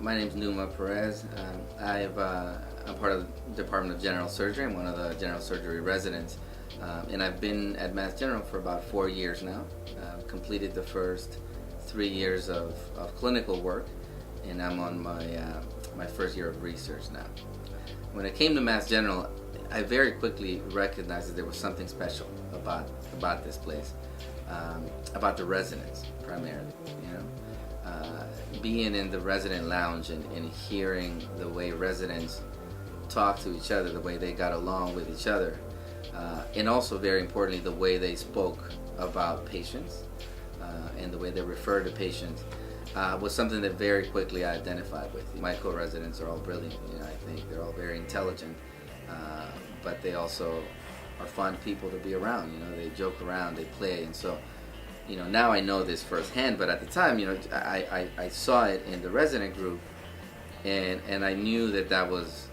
My name's Numa Perez. I'm part of the Department of General Surgery. I'm one of the general surgery residents. And I've been at Mass General for about 4 years now. I've completed the first 3 years of clinical work, and I'm on my first year of research now. When I came to Mass General, I very quickly recognized that there was something special about this place, about the residents primarily. Being in the resident lounge and hearing the way residents talk to each other, the way they got along with each other, and also very importantly the way they spoke about patients and the way they referred to patients was something that very quickly I identified with. My co-residents are all brilliant. I think they're all very intelligent, but they also are fun people to be around. They joke around, they play, and so now I know this firsthand, but at the time, I saw it in the resident group, and I knew that was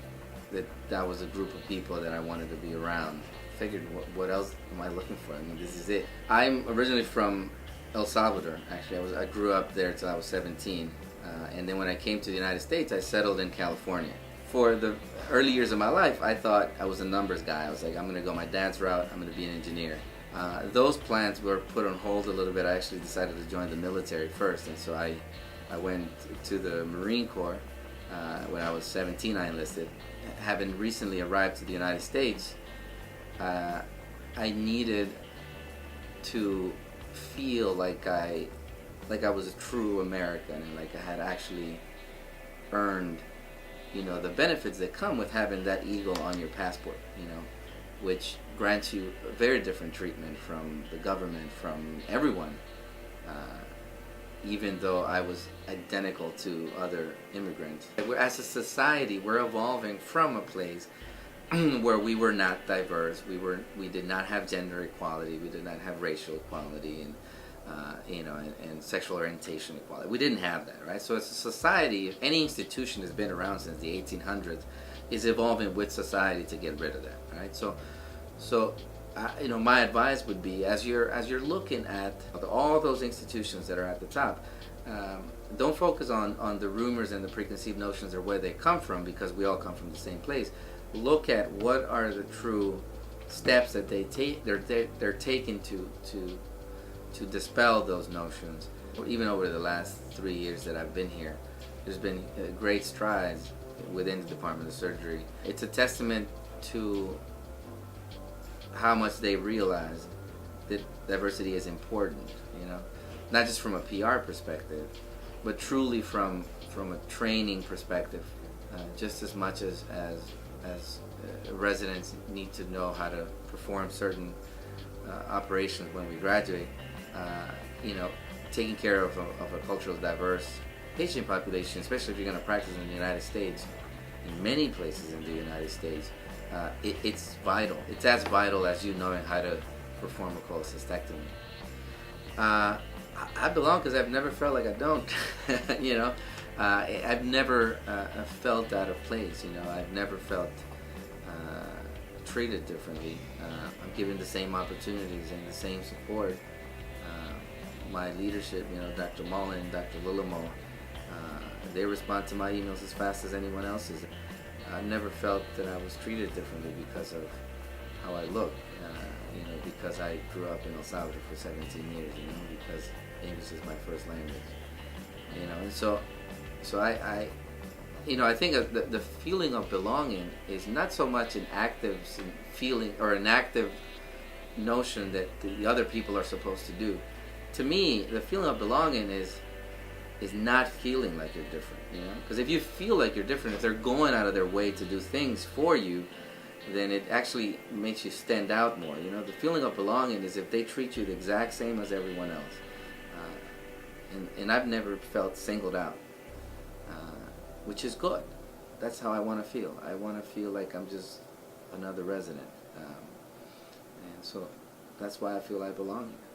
a group of people that I wanted to be around. I figured, what else am I looking for? This is it. I'm originally from El Salvador. Actually, I grew up there till I was 17, and then when I came to the United States, I settled in California. For the early years of my life, I thought I was a numbers guy. I was like, I'm going to go my dad's route. I'm going to be an engineer. Those plans were put on hold a little bit. I actually decided to join the military first, and so I went to the Marine Corps. When I was 17, I enlisted. Having recently arrived to the United States, I needed to feel like I was a true American, and like I had actually earned, the benefits that come with having that eagle on your passport, which grants you a very different treatment from the government, from everyone, even though I was identical to other immigrants. As a society, we're evolving from a place where we were not diverse, we did not have gender equality, we did not have racial equality, and and sexual orientation equality. We didn't have that, right? So as a society, if any institution has been around since the 1800s, is evolving with society to get rid of that, right? So my advice would be, as you're looking at all those institutions that are at the top, don't focus on the rumors and the preconceived notions or where they come from, because we all come from the same place. Look at what are the true steps that they're taking to dispel those notions. Even over the last 3 years that I've been here, there's been great strides within the Department of Surgery. It's a testament to how much they realize that diversity is important, not just from a PR perspective, but truly from a training perspective, just as much as residents need to know how to perform certain operations when we graduate. Taking care of a culturally diverse patient population, especially if you're going to practice in the United States, in many places in the United States, it's vital. It's as vital as knowing how to perform a cholecystectomy. I belong because I've never felt like I don't. I've never felt out of place. I've never felt treated differently. I'm given the same opportunities and the same support. My leadership, Dr. Mullen, Dr. Lillamo, they respond to my emails as fast as anyone else's. I never felt that I was treated differently because of how I look, because I grew up in El Salvador for 17 years, because English is my first language, and so I think the feeling of belonging is not so much an active feeling or an active notion that the other people are supposed to do. To me, the feeling of belonging is not feeling like you're different, because if you feel like you're different, if they're going out of their way to do things for you, then it actually makes you stand out more. The feeling of belonging is if they treat you the exact same as everyone else, and I've never felt singled out, which is good. That's how I want to feel. I want to feel like I'm just another resident, and so that's why I feel I belong here.